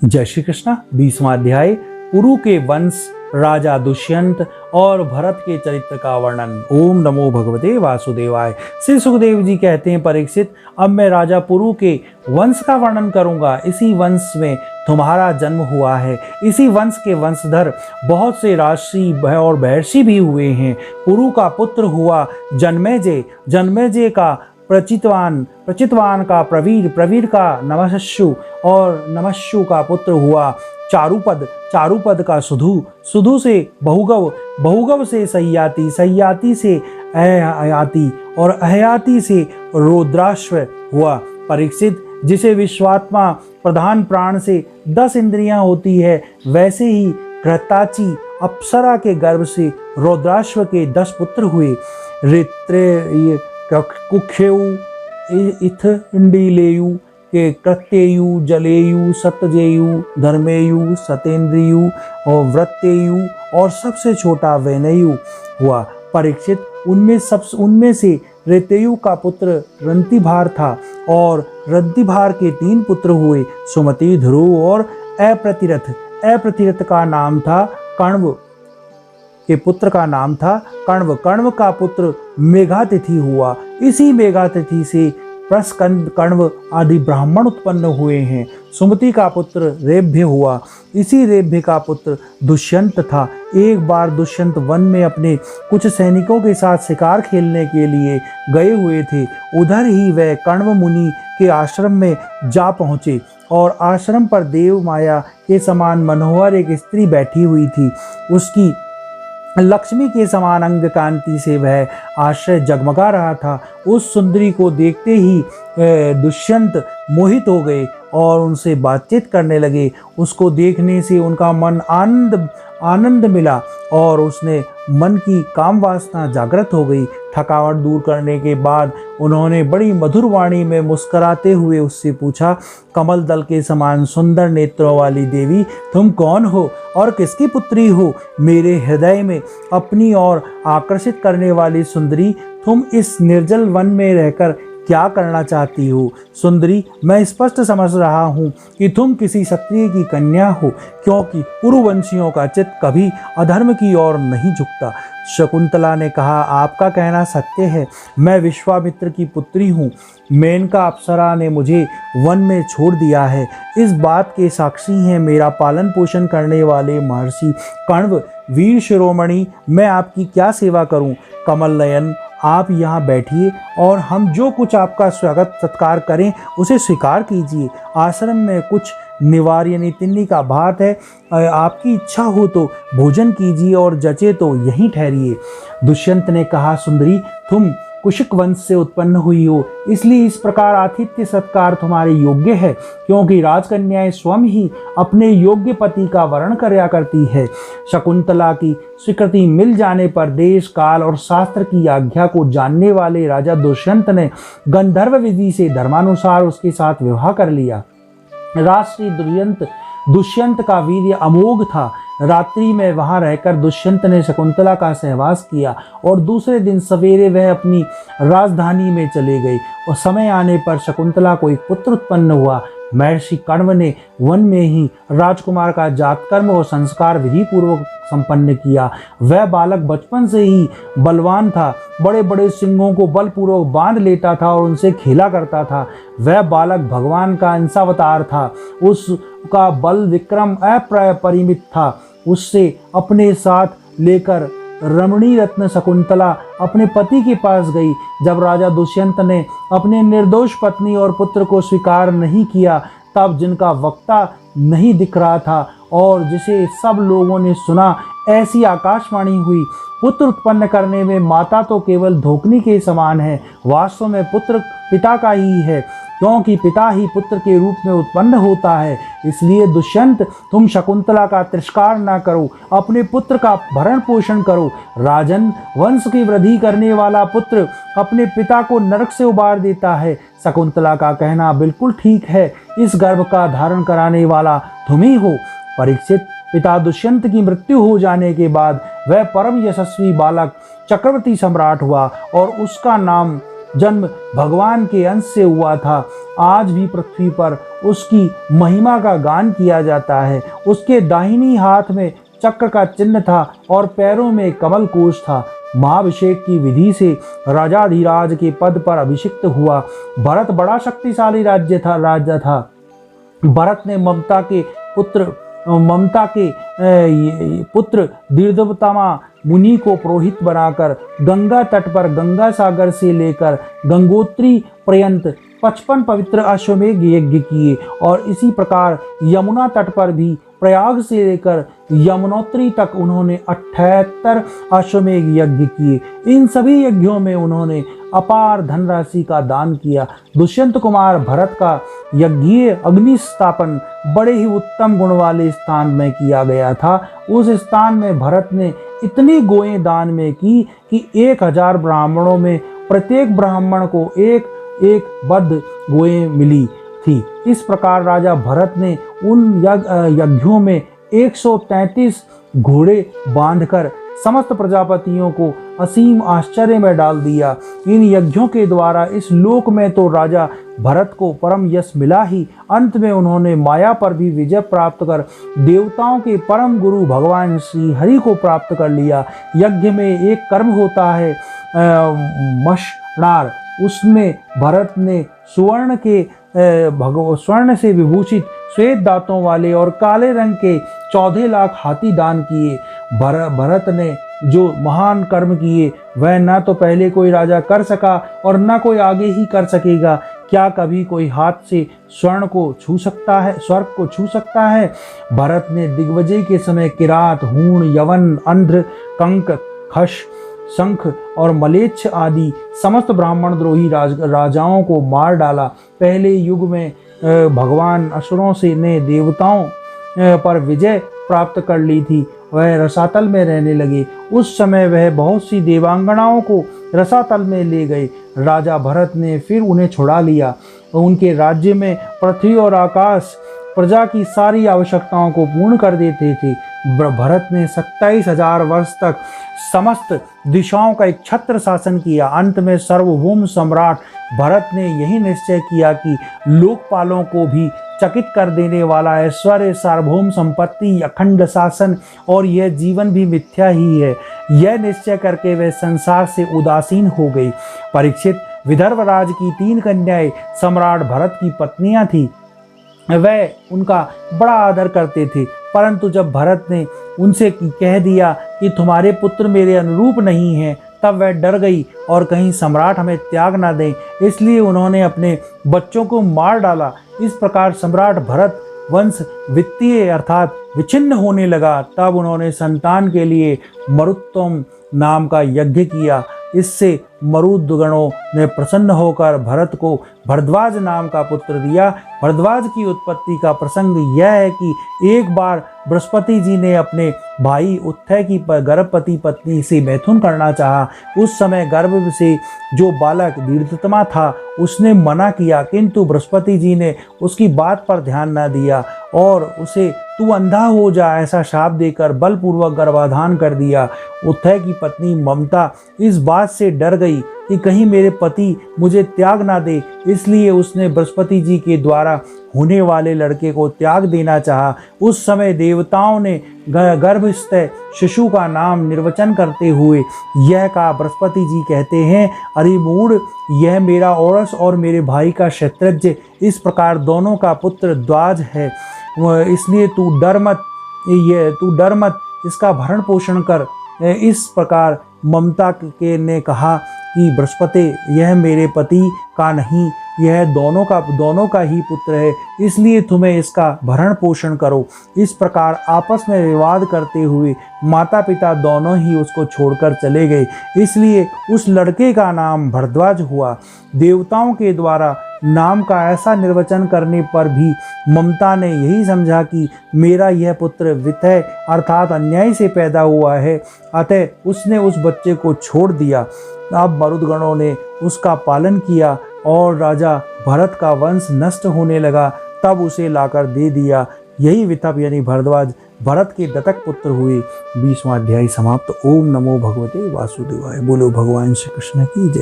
जय श्री कृष्ण। 20वां अध्याय पुरु के वंश, राजा दुष्यंत और भरत के चरित्र का वर्णन। ओम नमो भगवते वासुदेवाय। श्री सुखदेव जी कहते हैं, परीक्षित, अब मैं राजा पुरु के वंश का वर्णन करूंगा। इसी वंश में तुम्हारा जन्म हुआ है। इसी वंश के वंशधर बहुत से राजसी और महर्षि भी हुए हैं। पुरु का पुत्र हुआ जन्मेजय, जन्मेजय का प्रचितवान का प्रवीर, प्रवीर का नमस्सु और नमस्सु का पुत्र हुआ चारुपद, चारुपद का सुधु, सुधु से बहुगव, बहुगव से सह्याति, सह्याति से अहयाति और अहयाति से रुद्राश्व हुआ। परीक्षित, जिसे विश्वात्मा प्रधान प्राण से 10 इंद्रियां होती है, वैसे ही घृताची अप्सरा के गर्भ से रुद्राश्व के 10 पुत्र हुए। ऋत्रे कुक्षेयु, इथ इंडिलेयु के कृत्ययु, जलेयु, सत्यजेयु, धर्मेयु, सतेंद्रियु और वृत्तेयु और सबसे छोटा वैनयु हुआ। परीक्षित, उनमें से रेतेयु का पुत्र रंतिभार था और रंतिभार के 3 पुत्र हुए, सुमति, ध्रुव और अप्रतिरथ। अप्रतिरथ का नाम था कण्व, के पुत्र का नाम था कण्व। कण्व का पुत्र मेघातिथि हुआ। इसी मेघातिथि से प्रस्कंद, कण्व आदि ब्राह्मण उत्पन्न हुए हैं। सुमति का पुत्र रेभ्य हुआ। इसी रेभ्य का पुत्र दुष्यंत था। एक बार दुष्यंत वन में अपने कुछ सैनिकों के साथ शिकार खेलने के लिए गए हुए थे। उधर ही वह कण्व मुनि के आश्रम में जा पहुँचे और आश्रम पर देव माया के समान मनोहर एक स्त्री बैठी हुई थी। उसकी लक्ष्मी के समान अंग कांति से वह आश्रय जगमगा रहा था। उस सुंदरी को देखते ही दुष्यंत मोहित हो गए और उनसे बातचीत करने लगे। उसको देखने से उनका मन आनंद मिला और उसने मन की काम वासना जागृत हो गई। थकावट दूर करने के बाद उन्होंने बड़ी मधुर वाणी में मुस्कुराते हुए उससे पूछा, कमल दल के समान सुंदर नेत्रों वाली देवी, तुम कौन हो और किसकी पुत्री हो? मेरे हृदय में अपनी ओर आकर्षित करने वाली सुंदरी, तुम इस निर्जल वन में रहकर क्या करना चाहती हो? सुंदरी, मैं स्पष्ट समझ रहा हूँ कि तुम किसी क्षत्रिय की कन्या हो, क्योंकि पुरुवंशियों का चित्त कभी अधर्म की ओर नहीं झुकता। शकुंतला ने कहा, आपका कहना सत्य है। मैं विश्वामित्र की पुत्री हूँ। मेनका अप्सरा ने मुझे वन में छोड़ दिया है। इस बात के साक्षी हैं मेरा पालन पोषण करने वाले महर्षि कण्व। वीर शिरोमणि, मैं आपकी क्या सेवा करूँ? कमल नयन, आप यहाँ बैठिए और हम जो कुछ आपका स्वागत सत्कार करें उसे स्वीकार कीजिए। आश्रम में कुछ निवार यानी तिन्नी का भात है। आपकी इच्छा हो तो भोजन कीजिए और जचे तो यहीं ठहरिए। दुष्यंत ने कहा, सुंदरी, तुम कुशिक वंश से उत्पन्न हुई हो, इसलिए इस प्रकार आतिथ्य सत्कार तुम्हारे योग्य है, क्योंकि राजकन्याएं स्वयं ही अपने योग्य पति का वर्ण करया करती है। शकुंतला की स्वीकृति मिल जाने पर देश, काल और शास्त्र की आज्ञा को जानने वाले राजा दुष्यंत ने गंधर्व विधि से धर्मानुसार उसके साथ विवाह कर लिया। राष्ट्रीय दुष्यंत का वीर्य अमोघ था। रात्रि में वहां रहकर दुष्यंत ने शकुंतला का सहवास किया और दूसरे दिन सवेरे वह अपनी राजधानी में चले गए और समय आने पर शकुंतला को एक पुत्र उत्पन्न हुआ। महर्षि कण्व ने वन में ही राजकुमार का जातकर्म और संस्कार विधि पूर्वक संपन्न किया। वह बालक बचपन से ही बलवान था। बड़े बड़े सिंहों को बलपूर्वक बांध लेता था और उनसे खेला करता था। वह बालक भगवान का अंशावतार था। उसका बल विक्रम अपरिमित था। उससे अपने साथ लेकर रमणी रत्न शकुंतला अपने पति के पास गई। जब राजा दुष्यंत ने अपने निर्दोष पत्नी और पुत्र को स्वीकार नहीं किया, तब जिनका वक्ता नहीं दिख रहा था और जिसे सब लोगों ने सुना, ऐसी आकाशवाणी हुई, पुत्र उत्पन्न करने में माता तो केवल धोखनी के समान है, वास्तव में पुत्र पिता का ही है, क्योंकि पिता ही पुत्र के रूप में उत्पन्न होता है। इसलिए दुष्यंत, तुम शकुंतला का तिरस्कार न करो, अपने पुत्र का भरण पोषण करो। राजन, वंश की वृद्धि करने वाला पुत्र अपने पिता को नरक से उबार देता है। शकुंतला का कहना बिल्कुल ठीक है। इस गर्भ का धारण कराने वाला तुम ही हो। परीक्षित, पिता दुष्यंत की मृत्यु हो जाने के बाद वह परम यशस्वी बालक चक्रवर्ती सम्राट हुआ और उसका नाम जन्म भगवान के अंश से हुआ था। आज भी पृथ्वी पर उसकी महिमा का गान किया जाता है। उसके दाहिनी हाथ में चक्र का चिन्ह था और पैरों में कमल कोश था। महाभिषेक की विधि से राजाधिराज के पद पर अभिषिक्त हुआ। भरत बड़ा शक्तिशाली राजा था। भरत ने ममता के पुत्र दीर्घतमा मुनि को पुरोहित बनाकर गंगा तट पर गंगा सागर से लेकर गंगोत्री पर्यंत 55 पवित्र अश्वमेध यज्ञ किए और इसी प्रकार यमुना तट पर भी प्रयाग से लेकर यमुनोत्री तक उन्होंने 78 अश्वमेध यज्ञ किए। इन सभी यज्ञों में उन्होंने अपार धनराशि का दान किया। दुष्यंत कुमार भरत का यज्ञीय अग्नि स्थापन बड़े ही उत्तम गुण वाले स्थान में किया गया था। उस स्थान में भरत ने इतनी गोएं दान में की कि 1000 ब्राह्मणों में प्रत्येक ब्राह्मण को एक बद्ध गोएं मिली थी। इस प्रकार राजा भरत ने उन यज्ञों में 133 घोड़े बांधकर समस्त प्रजापतियों को असीम आश्चर्य में डाल दिया। इन यज्ञों के द्वारा इस लोक में तो राजा भरत को परम यश मिला ही, अंत में उन्होंने माया पर भी विजय प्राप्त कर देवताओं के परम गुरु भगवान श्री हरि को प्राप्त कर लिया। यज्ञ में एक कर्म होता है मशनार। उसमें भरत ने स्वर्ण से विभूषित श्वेत दांतों वाले और काले रंग के 14 लाख हाथी दान किए। भरत ने जो महान कर्म किए वह न तो पहले कोई राजा कर सका और न कोई आगे ही कर सकेगा। क्या कभी कोई हाथ से स्वर्ग को छू सकता है? भरत ने दिग्विजय के समय किरात, हूण, यवन, अंध्र, कंक, खश, शंख और मलेच्छ आदि समस्त ब्राह्मण द्रोही राजाओं को मार डाला। पहले युग में भगवान असुरों से ने देवताओं पर विजय प्राप्त कर ली थी। वह रसातल में रहने लगे। उस समय वह बहुत सी देवांगनाओं को रसातल में ले गए। राजा भरत ने फिर उन्हें छुड़ा लिया। उनके राज्य में पृथ्वी और आकाश प्रजा की सारी आवश्यकताओं को पूर्ण कर देते थे। भरत ने 27,000 वर्ष तक समस्त दिशाओं का एक छत्र शासन किया। अंत में सार्वभौम सम्राट भरत ने यही निश्चय किया कि लोकपालों को भी चकित कर देने वाला ऐश्वर्य, सार्वभौम संपत्ति, अखंड शासन और यह जीवन भी मिथ्या ही है। यह निश्चय करके वे संसार से उदासीन हो गई। परीक्षित, विदर्भ राज की 3 कन्याएं सम्राट भरत की पत्नियां थी। वह उनका बड़ा आदर करते थे, परंतु जब भरत ने उनसे कह दिया कि तुम्हारे पुत्र मेरे अनुरूप नहीं हैं, तब वह डर गई और कहीं सम्राट हमें त्याग ना दें, इसलिए उन्होंने अपने बच्चों को मार डाला। इस प्रकार सम्राट भरत वंश वित्तीय अर्थात विच्छिन्न होने लगा। तब उन्होंने संतान के लिए मरुत्तम नाम का यज्ञ किया। इससे मरुदगणों ने प्रसन्न होकर भरत को भरद्वाज नाम का पुत्र दिया। भरद्वाज की उत्पत्ति का प्रसंग यह है कि एक बार बृहस्पति जी ने अपने भाई उत्थय की गर्भवती पत्नी से मैथुन करना चाहा। उस समय गर्भ से जो बालक दीर्घतमा था उसने मना किया, किंतु बृहस्पति जी ने उसकी बात पर ध्यान न दिया और उसे तू अंधा हो जा ऐसा शाप देकर बलपूर्वक गर्भाधान कर दिया। उत्थय की पत्नी ममता इस बात से डर गई कि कहीं मेरे पति मुझे त्याग ना दे, इसलिए उसने बृहस्पति जी के द्वारा होने वाले लड़के को त्याग देना चाहा। उस समय देवताओं ने गर्भस्थ शिशु का नाम निर्वचन करते हुए यह कहा, बृहस्पति जी कहते हैं, अरे मूढ़, यह मेरा औरस और मेरे भाई का शत्रज्ञ इस प्रकार दोनों का पुत्र द्वाज है, इसलिए तू डर मत, इसका भरण पोषण कर। इस प्रकार ममता ने कहा कि बृहस्पति, यह मेरे पति का नहीं, यह दोनों का ही पुत्र है, इसलिए तुम्हें इसका भरण पोषण करो। इस प्रकार आपस में विवाद करते हुए माता पिता दोनों ही उसको छोड़कर चले गए, इसलिए उस लड़के का नाम भरद्वाज हुआ। देवताओं के द्वारा नाम का ऐसा निर्वचन करने पर भी ममता ने यही समझा कि मेरा यह पुत्र वितय अर्थात अन्याय से पैदा हुआ है, अतः उसने उस बच्चे को छोड़ दिया। अब मरुदगणों ने उसका पालन किया और राजा भरत का वंश नष्ट होने लगा। तब उसे लाकर दे दिया। यही वितप यानी भरद्वाज भरत के दत्तक पुत्र हुए। 20वां अध्याय समाप्त। ओम नमो भगवते वासुदेवाय। बोलो भगवान श्री कृष्ण की जय।